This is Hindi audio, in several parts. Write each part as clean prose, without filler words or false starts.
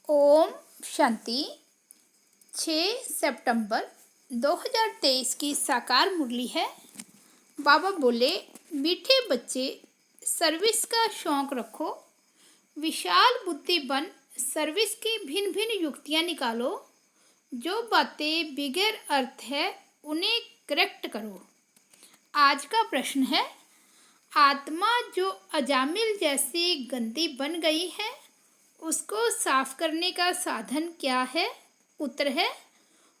ओम शांति। 6 सितंबर 2023 की साकार मुरली है। बाबा बोले, मीठे बच्चे सर्विस का शौक रखो, विशाल बुद्धि बन सर्विस की भिन्न भिन्न युक्तियाँ निकालो, जो बातें बिगैर अर्थ है उन्हें करेक्ट करो। आज का प्रश्न है, आत्मा जो अजामिल जैसी गंदी बन गई है उसको साफ करने का साधन क्या है? उत्तर है,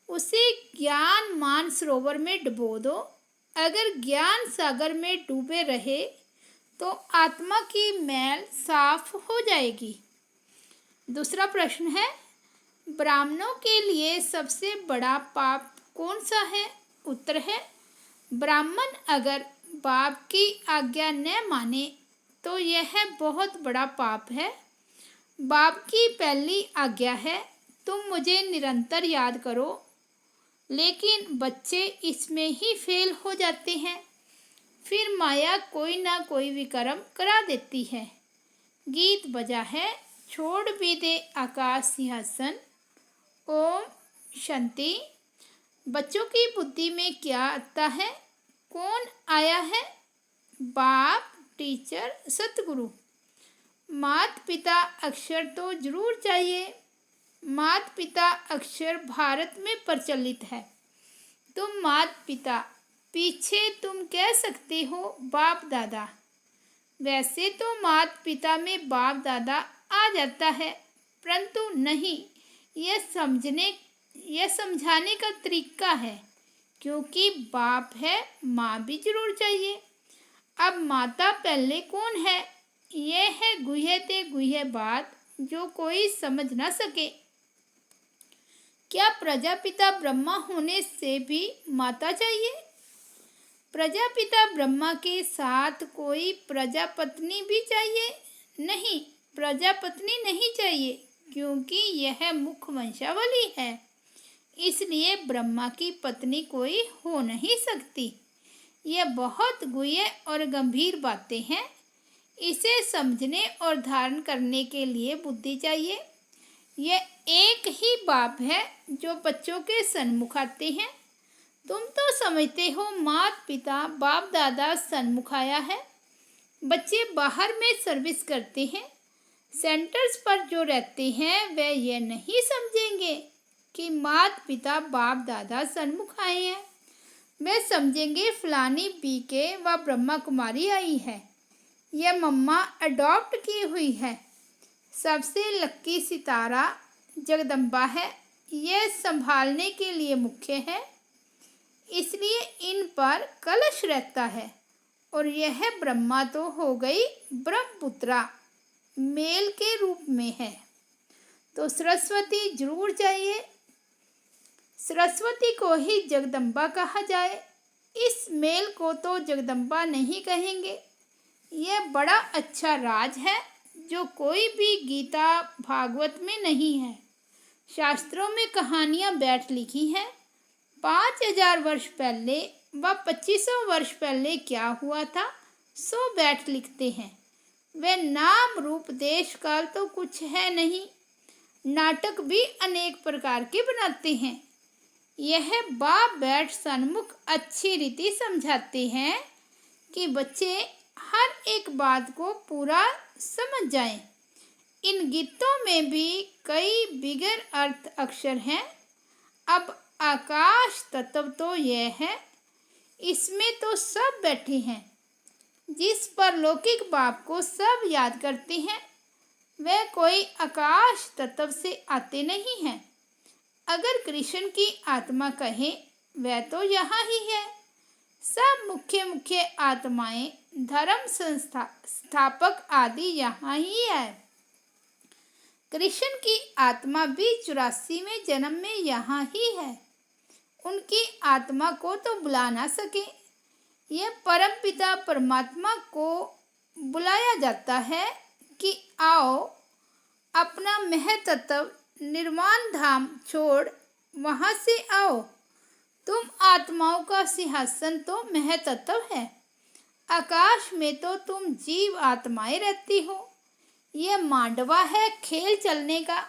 उसे ज्ञान मान सरोवर में डुबो दो। अगर ज्ञान सागर में डूबे रहे तो आत्मा की मैल साफ हो जाएगी। दूसरा प्रश्न है, ब्राह्मणों के लिए सबसे बड़ा पाप कौन सा है? उत्तर है, ब्राह्मण अगर बाप की आज्ञा न माने तो यह बहुत बड़ा पाप है। बाप की पहली आज्ञा है, तुम मुझे निरंतर याद करो, लेकिन बच्चे इसमें ही फेल हो जाते हैं। फिर माया कोई ना कोई विकर्म करा देती है। गीत बजा है, छोड़ भी दे आकाश सिंहासन। ओम शांति। बच्चों की बुद्धि में क्या आता है? कौन आया है? बाप, टीचर, सतगुरु। माता पिता अक्षर तो जरूर चाहिए। माता पिता अक्षर भारत में प्रचलित है। तुम माता पिता, पीछे तुम कह सकते हो बाप दादा। वैसे तो माता पिता में बाप दादा आ जाता है, परंतु नहीं, यह समझाने का तरीका है, क्योंकि बाप है, माँ भी जरूर चाहिए। अब माता पहले कौन है? यह है गुह्य ते गुह्य बात जो कोई समझ न सके। क्या प्रजापिता ब्रह्मा होने से भी माता चाहिए? प्रजापिता ब्रह्मा के साथ कोई प्रजापत्नी भी चाहिए? नहीं, प्रजापत्नी नहीं चाहिए, क्योंकि यह मुख्य वंशावली है, इसलिए ब्रह्मा की पत्नी कोई हो नहीं सकती। यह बहुत गुह्य और गंभीर बातें हैं। इसे समझने और धारण करने के लिए बुद्धि चाहिए। यह एक ही बाप है जो बच्चों के सन्मुख आते हैं। तुम तो समझते हो माता पिता बाप दादा सन्मुख आया है। बच्चे बाहर में सर्विस करते हैं, सेंटर्स पर जो रहते हैं वे यह नहीं समझेंगे कि माता पिता बाप दादा सन्मुख आए हैं। वे समझेंगे फलानी बीके व ब्रह्मा कुमारी आई है, यह मम्मा अडॉप्ट की हुई है। सबसे लक्की सितारा जगदम्बा है, यह संभालने के लिए मुख्य है, इसलिए इन पर कलश रहता है। और यह ब्रह्मा तो हो गई ब्रह्मपुत्रा, मेल के रूप में है, तो सरस्वती जरूर चाहिए। सरस्वती को ही जगदम्बा कहा जाए। इस मेल को तो जगदम्बा नहीं कहेंगे। यह बड़ा अच्छा राज है जो कोई भी गीता भागवत में नहीं है। शास्त्रों में कहानियाँ बैठ लिखी हैं। 5000 वर्ष पहले व 2500 वर्ष पहले क्या हुआ था सो बैठ लिखते हैं। वे नाम रूप देश काल तो कुछ है नहीं। नाटक भी अनेक प्रकार के बनाते हैं। यह बाप बैठ सन्मुख अच्छी रीति समझाते हैं कि बच्चे हर एक बात को पूरा समझ जाएं। इन गीतों में भी कई बिगर अर्थ अक्षर हैं। अब आकाश तत्व तो यह है, इसमें तो सब बैठे हैं। जिस पर लौकिक बाप को सब याद करते हैं, वह कोई आकाश तत्व से आते नहीं हैं। अगर कृष्ण की आत्मा कहें, वह तो यहाँ ही है। सब मुख्य मुख्य आत्माएं, धर्म स्थापक आदि यहाँ ही है। कृष्ण की आत्मा भी 84 में जन्म में यहाँ ही है। उनकी आत्मा को तो बुला ना सके। यह परम पिता परमात्मा को बुलाया जाता है कि आओ, अपना महतत्व निर्वाण धाम छोड़ वहाँ से आओ। तुम आत्माओं का सिंहासन तो महतत्व है। आकाश में तो तुम जीव आत्माएं रहती हो। यह मांडवा है खेल चलने का।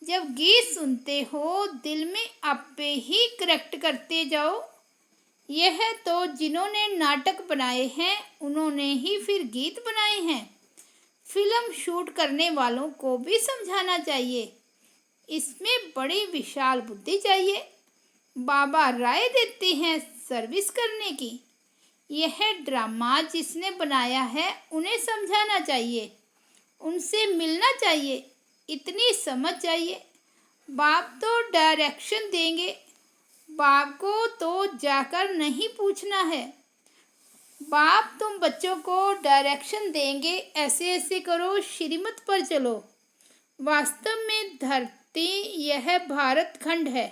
जब गीत सुनते हो दिल में आपे ही करेक्ट करते जाओ। यह तो जिन्होंने नाटक बनाए हैं उन्होंने ही फिर गीत बनाए हैं। फिल्म शूट करने वालों को भी समझाना चाहिए, इसमें बड़ी विशाल बुद्धि चाहिए। बाबा राय देते हैं सर्विस करने की। यह ड्रामा जिसने बनाया है उन्हें समझाना चाहिए, उनसे मिलना चाहिए, इतनी समझ चाहिए। बाप तो डायरेक्शन देंगे, बाप को तो जाकर नहीं पूछना है। बाप तुम बच्चों को डायरेक्शन देंगे, ऐसे ऐसे करो, श्रीमत पर चलो। वास्तव में धरती यह भारत खंड है,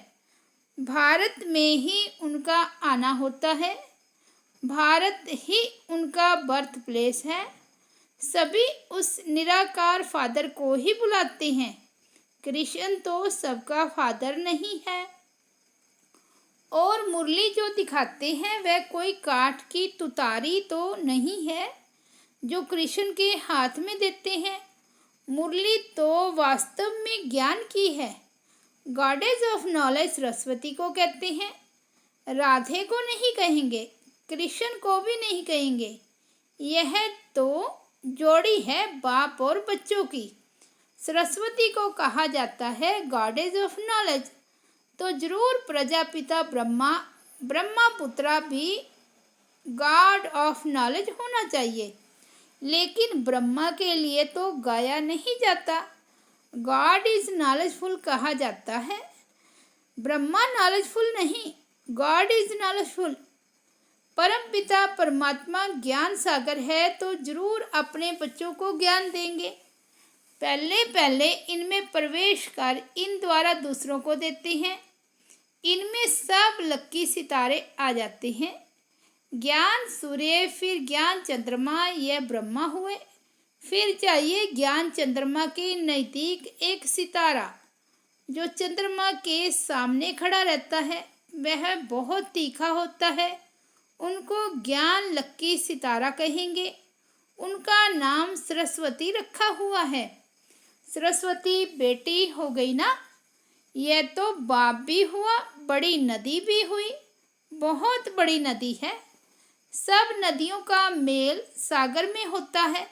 भारत में ही उनका आना होता है, भारत ही उनका बर्थ प्लेस है। सभी उस निराकार फादर को ही बुलाते हैं। कृष्ण तो सबका फादर नहीं है। और मुरली जो दिखाते हैं वह कोई काठ की तुतारी तो नहीं है जो कृष्ण के हाथ में देते हैं। मुरली तो वास्तव में ज्ञान की है। गॉडेज ऑफ नॉलेज सरस्वती को कहते हैं। राधे को नहीं कहेंगे, कृष्ण को भी नहीं कहेंगे। यह तो जोड़ी है बाप और बच्चों की। सरस्वती को कहा जाता है गॉडेज ऑफ नॉलेज, तो जरूर प्रजापिता ब्रह्मा, ब्रह्मपुत्रा भी गॉड ऑफ नॉलेज होना चाहिए। लेकिन ब्रह्मा के लिए तो गाया नहीं जाता। गॉड इज नॉलेजफुल कहा जाता है, ब्रह्मा नॉलेजफुल नहीं, गॉड इज नॉलेजफुल। परमपिता परमात्मा ज्ञान सागर है तो जरूर अपने बच्चों को ज्ञान देंगे। पहले पहले इनमें प्रवेश कर इन द्वारा दूसरों को देते हैं। इनमें सब लक्की सितारे आ जाते हैं। ज्ञान सूर्य, फिर ज्ञान चंद्रमा, यह ब्रह्मा हुए। फिर चाहिए ज्ञान चंद्रमा के नज़दीक एक सितारा जो चंद्रमा के सामने खड़ा रहता है, वह बहुत तीखा होता है। उनको ज्ञान लक्की सितारा कहेंगे। उनका नाम सरस्वती रखा हुआ है। सरस्वती बेटी हो गई ना, यह तो बाप भी हुआ, बड़ी नदी भी हुई, बहुत बड़ी नदी है। सब नदियों का मेल सागर में होता है।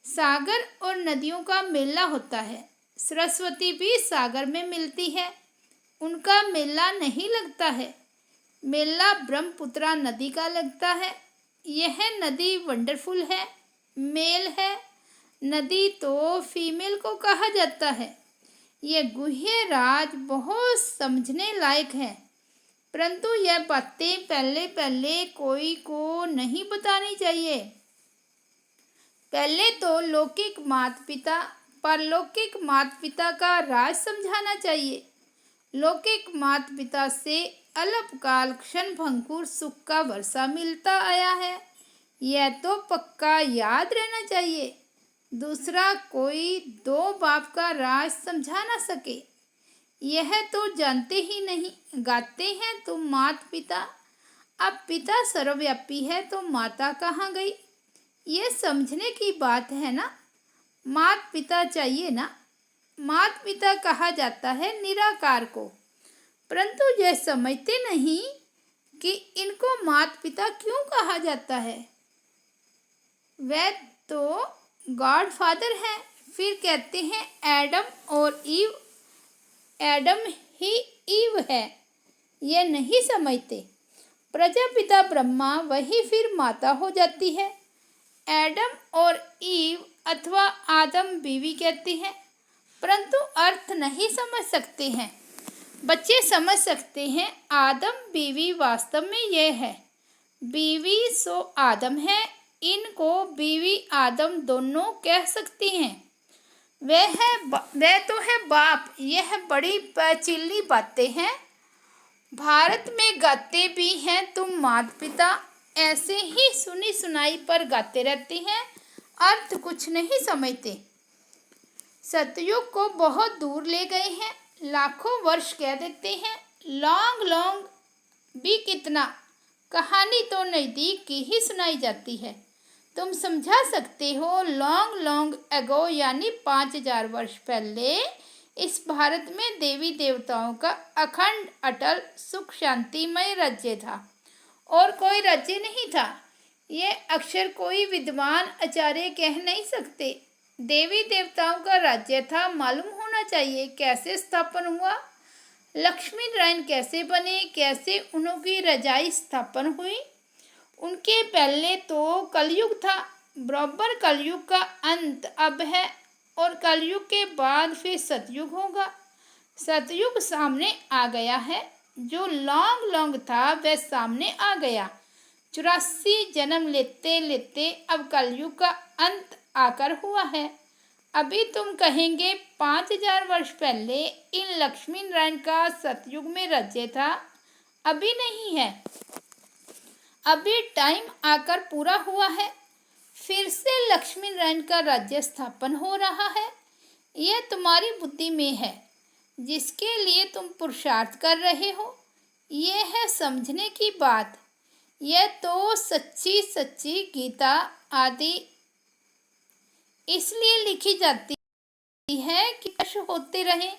सागर और नदियों का मेला होता है। सरस्वती भी सागर में मिलती है, उनका मेला नहीं लगता है। मेला ब्रह्मपुत्रा नदी का लगता है। यह नदी वंडरफुल है, मेल है। नदी तो फीमेल को कहा जाता है। यह गुह्य राज बहुत समझने लायक है, परंतु यह बातें पहले पहले कोई को नहीं बतानी चाहिए। पहले तो लौकिक माता पिता, परलौकिक माता पिता का राज समझाना चाहिए। लौकिक माता पिता से अल्पकाल क्षण भंगुर सुख का वर्षा मिलता आया है, यह तो पक्का याद रहना चाहिए। दूसरा कोई दो बाप का राज समझा ना सके, यह तो जानते ही नहीं। गाते हैं तुम माता पिता, अब पिता सर्वव्यापी है तो माता कहाँ गई? ये समझने की बात है ना। माता पिता चाहिए ना। माता पिता कहा जाता है निराकार को, परंतु यह समझते नहीं कि इनको माता पिता क्यों कहा जाता है। वह तो गॉड फादर है। फिर कहते हैं एडम और ईव, एडम ही ईव है, यह नहीं समझते। प्रजापिता ब्रह्मा वही फिर माता हो जाती है। एडम और ईव अथवा आदम बीवी कहते हैं, परंतु अर्थ नहीं समझ सकते हैं। बच्चे समझ सकते हैं आदम बीवी वास्तव में यह है। बीवी सो आदम है, इनको बीवी आदम दोनों कह सकती हैं। वह तो है बाप। यह बड़ी पैचीली बातें हैं। भारत में गाते भी हैं तुम माता पिता, ऐसे ही सुनी सुनाई पर गाते रहते हैं, अर्थ कुछ नहीं समझते। सतयुग को बहुत दूर ले गए हैं, लाखों वर्ष कह देते हैं। लॉन्ग लॉन्ग भी कितना, कहानी तो नज़दीक की ही सुनाई जाती है। तुम समझा सकते हो लॉन्ग लॉन्ग एगो यानी 5000 वर्ष पहले इस भारत में देवी देवताओं का अखंड अटल सुख शांतिमय राज्य था और कोई राज्य नहीं था। ये अक्षर कोई विद्वान आचार्य कह नहीं सकते। देवी देवताओं का राज्य था, मालूम होना चाहिए कैसे स्थापन हुआ, लक्ष्मी नारायण कैसे बने, कैसे उनकी रजाई स्थापन हुई। उनके पहले तो कलयुग था, बराबर कलयुग का अंत अब है और कलयुग के बाद फिर सतयुग होगा। सतयुग सामने आ गया है, जो लॉन्ग लॉन्ग था वह सामने आ गया। 84 जन्म लेते लेते अब कलयुग का अंत आकर हुआ है। अभी तुम कहेंगे 5000 वर्ष पहले इन लक्ष्मी नारायण का सतयुग में राज्य था, अभी नहीं है। अभी टाइम आकर पूरा हुआ है, फिर से लक्ष्मी नारायण का राज्य स्थापन हो रहा है। यह तुम्हारी बुद्धि में है, जिसके लिए तुम पुरुषार्थ कर रहे हो। यह है समझने की बात। यह तो सच्ची सच्ची गीता आदि इसलिए लिखी जाती है कि कष्ट होते रहे।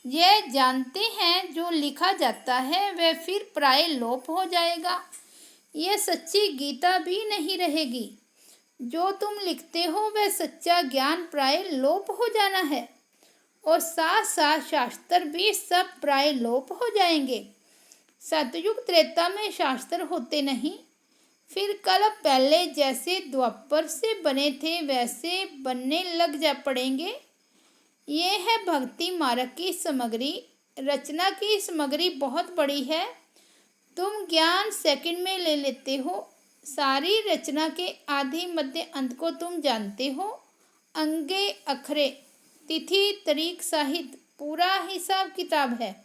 यह जानते हैं जो लिखा जाता है वह फिर प्राय लोप हो जाएगा। यह सच्ची गीता भी नहीं रहेगी। जो तुम लिखते हो वह सच्चा ज्ञान प्राय लोप हो जाना है और साथ साथ शास्त्र भी सब प्राय लोप हो जाएंगे। सतयुग त्रेता में शास्त्र होते नहीं, फिर कल पहले जैसे द्वापर से बने थे वैसे बनने लग जा पड़ेंगे। ये है भक्ति मार्ग की सामग्री। रचना की सामग्री बहुत बड़ी है। तुम ज्ञान सेकंड में ले लेते हो। सारी रचना के आदि मध्य अंत को तुम जानते हो। अंगे अखरे तिथि तारीख साहित्य पूरा हिसाब किताब है।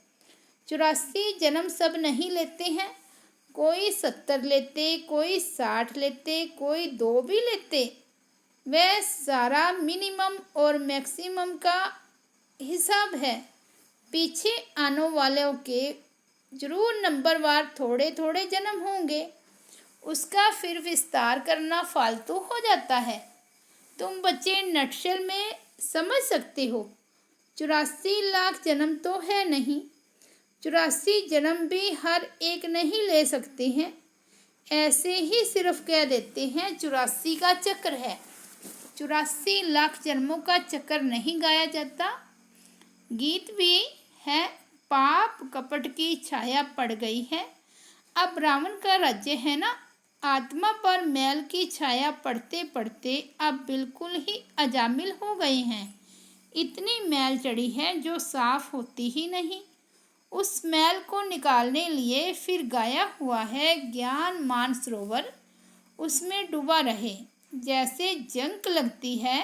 84 जन्म सब नहीं लेते हैं, कोई 70 लेते, कोई 60 लेते, कोई 2 भी लेते। वह सारा मिनिमम और मैक्सिमम का हिसाब है। पीछे आने वालों के जरूर नंबरवार थोड़े थोड़े जन्म होंगे, उसका फिर विस्तार करना फालतू हो जाता है। तुम बच्चे नक्शल में समझ सकते हो। 84 लाख जन्म तो है नहीं। 84 जन्म भी हर एक नहीं ले सकते हैं। ऐसे ही सिर्फ कह देते हैं 84 का चक्र है। 84 लाख जन्मों का चक्र नहीं गाया जाता। गीत भी है, पाप कपट की छाया पड़ गई है। अब रावण का राज्य है ना, आत्मा पर मैल की छाया पड़ते पड़ते अब बिल्कुल ही अजामिल हो गए हैं। इतनी मैल चढ़ी है जो साफ होती ही नहीं। उस मैल को निकालने लिए फिर गाया हुआ है ज्ञान मान सरोवर, उसमें डूबा रहे। जैसे जंक लगती है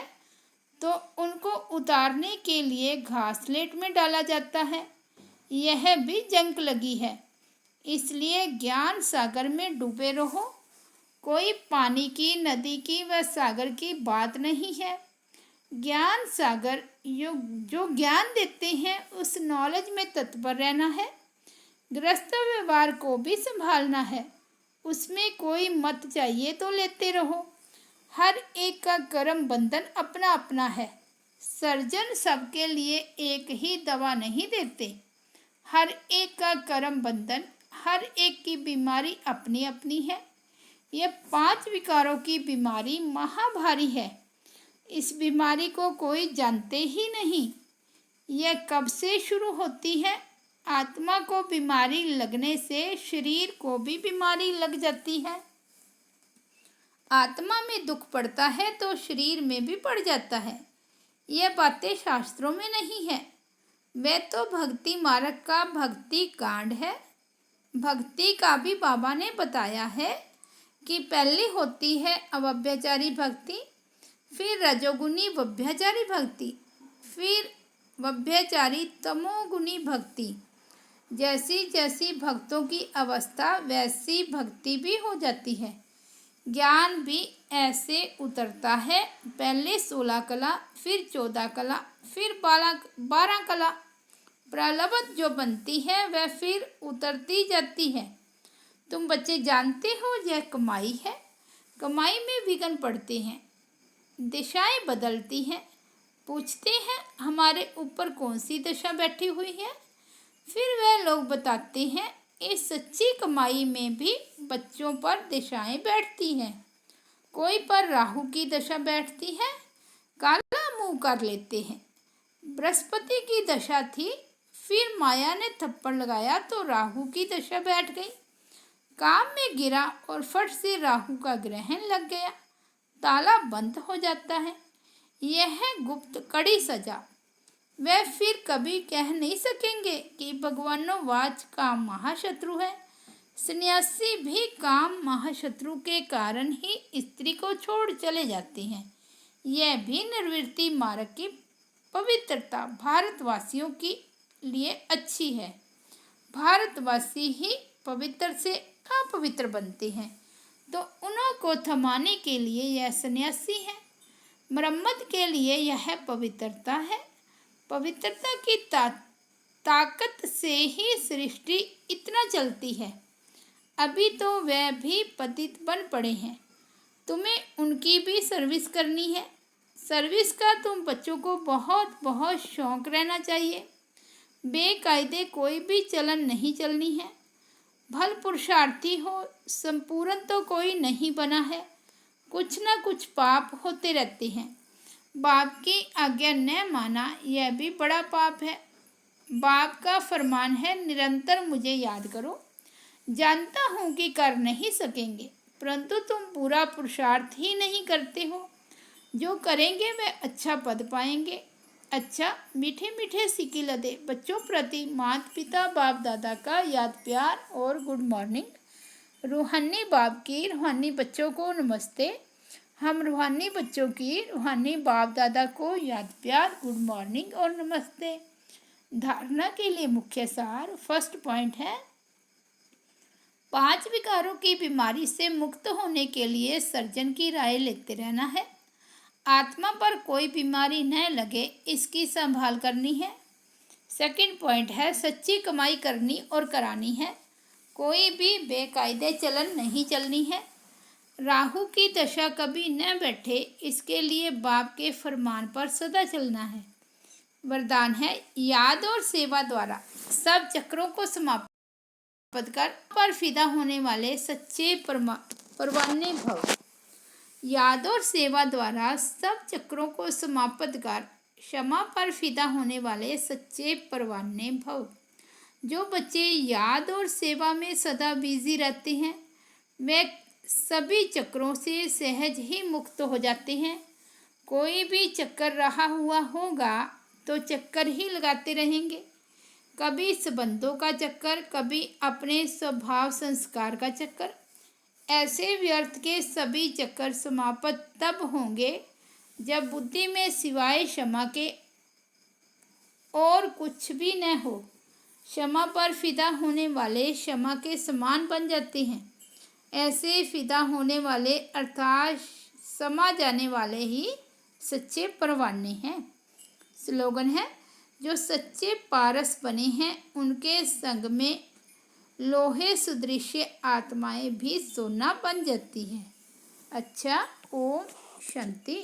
तो उनको उतारने के लिए घासलेट में डाला जाता है। यह भी जंक लगी है, इसलिए ज्ञान सागर में डूबे रहो। कोई पानी की, नदी की व सागर की बात नहीं है। ज्ञान सागर जो ज्ञान देते हैं उस नॉलेज में तत्पर रहना है। गृहस्थ व्यवहार को भी संभालना है, उसमें कोई मत चाहिए तो लेते रहो। हर एक का कर्म बंधन अपना अपना है। सर्जन सबके लिए एक ही दवा नहीं देते। हर एक का कर्म बंधन, हर एक की बीमारी अपनी अपनी है। यह 5 विकारों की बीमारी महाभारी है। इस बीमारी को कोई जानते ही नहीं। यह कब से शुरू होती है? आत्मा को बीमारी लगने से शरीर को भी बीमारी लग जाती है। आत्मा में दुख पड़ता है तो शरीर में भी पड़ जाता है। यह बातें शास्त्रों में नहीं है। वह तो भक्ति मार्ग का भक्ति कांड है। भक्ति का भी बाबा ने बताया है कि पहले होती है अव्यभिचारी भक्ति, फिर रजोगुनी व्यभिचारी भक्ति, फिर व्यभिचारी तमोगुनी भक्ति। जैसी जैसी भक्तों की अवस्था वैसी भक्ति भी हो जाती है। ज्ञान भी ऐसे उतरता है। पहले 16 कला, फिर 14 कला, फिर 12 कला। प्रलब्ध जो बनती है वह फिर उतरती जाती है। तुम बच्चे जानते हो यह कमाई है। कमाई में विघ्न पड़ते हैं, दिशाएं बदलती हैं, पूछते हैं हमारे ऊपर कौन सी दशा बैठी हुई है। फिर वह लोग बताते हैं इस सच्ची कमाई में भी बच्चों पर दशाएं बैठती हैं। कोई पर राहु की दशा बैठती है, काला मुंह कर लेते हैं। बृहस्पति की दशा थी, फिर माया ने थप्पड़ लगाया तो राहु की दशा बैठ गई। काम में गिरा और फट से राहु का ग्रहण लग गया, ताला बंद हो जाता है। यह है गुप्त कड़ी सजा। वह फिर कभी कह नहीं सकेंगे कि भगवानोवाच काम महाशत्रु है। सन्यासी भी काम महाशत्रु के कारण ही स्त्री को छोड़ चले जाते हैं। यह भी निर्वृत्ति मार्ग की पवित्रता भारतवासियों के लिए अच्छी है। भारतवासी ही पवित्र से अपवित्र बनते हैं, तो उन्हों को थमाने के लिए यह सन्यासी है। मरम्मत के लिए यह पवित्रता है। पवित्रता की ताकत से ही सृष्टि इतना चलती है। अभी तो वह भी पतित बन पड़े हैं, तुम्हें उनकी भी सर्विस करनी है। सर्विस का तुम बच्चों को बहुत बहुत शौक रहना चाहिए। बेकायदे कोई भी चलन नहीं चलनी है। भल पुरुषार्थी हो, संपूर्ण तो कोई नहीं बना है। कुछ न कुछ पाप होते रहते हैं। बाप की आज्ञा न माना यह भी बड़ा पाप है। बाप का फरमान है निरंतर मुझे याद करो। जानता हूँ कि कर नहीं सकेंगे, परंतु तुम पूरा पुरुषार्थ ही नहीं करते हो। जो करेंगे वे अच्छा पद पाएंगे। अच्छा, मीठे मीठे सिक्के लदे बच्चों प्रति माता पिता बाप दादा का याद प्यार और गुड मॉर्निंग। रूहानी बाप की रूहानी बच्चों को नमस्ते। हम रूहानी बच्चों की रूहानी बाप दादा को याद प्यार, गुड मॉर्निंग और नमस्ते। धारणा के लिए मुख्य सार। फर्स्ट पॉइंट है 5 विकारों की बीमारी से मुक्त होने के लिए सर्जन की राय लेते रहना है। आत्मा पर कोई बीमारी न लगे, इसकी संभाल करनी है। सेकंड पॉइंट है सच्ची कमाई करनी और करानी है। कोई भी बेकायदे चलन नहीं चलनी है। राहु की दशा कभी न बैठे, इसके लिए बाप के फरमान पर सदा चलना है। वरदान है याद और सेवा द्वारा सब चक्रों को समाप्त कर पर फिदा होने वाले सच्चे परवाने भव। याद और सेवा द्वारा सब चक्रों को समाप्त कर क्षमा पर फिदा होने वाले सच्चे परवाने भव। जो बच्चे याद और सेवा में सदा बिजी रहते हैं, वे सभी चक्रों से सहज ही मुक्त हो जाते हैं। कोई भी चक्कर रहा हुआ होगा तो चक्कर ही लगाते रहेंगे। कभी संबंधों का चक्कर, कभी अपने स्वभाव संस्कार का चक्कर। ऐसे व्यर्थ के सभी चक्कर समाप्त तब होंगे जब बुद्धि में सिवाय क्षमा के और कुछ भी न हो। क्षमा पर फिदा होने वाले क्षमा के समान बन जाते हैं। ऐसे फिदा होने वाले अर्थात समा जाने वाले ही सच्चे परवाने हैं। स्लोगन है जो सच्चे पारस बने हैं उनके संग में लोहे सुदृश्य आत्माएं भी सोना बन जाती हैं। अच्छा, ओम शांति।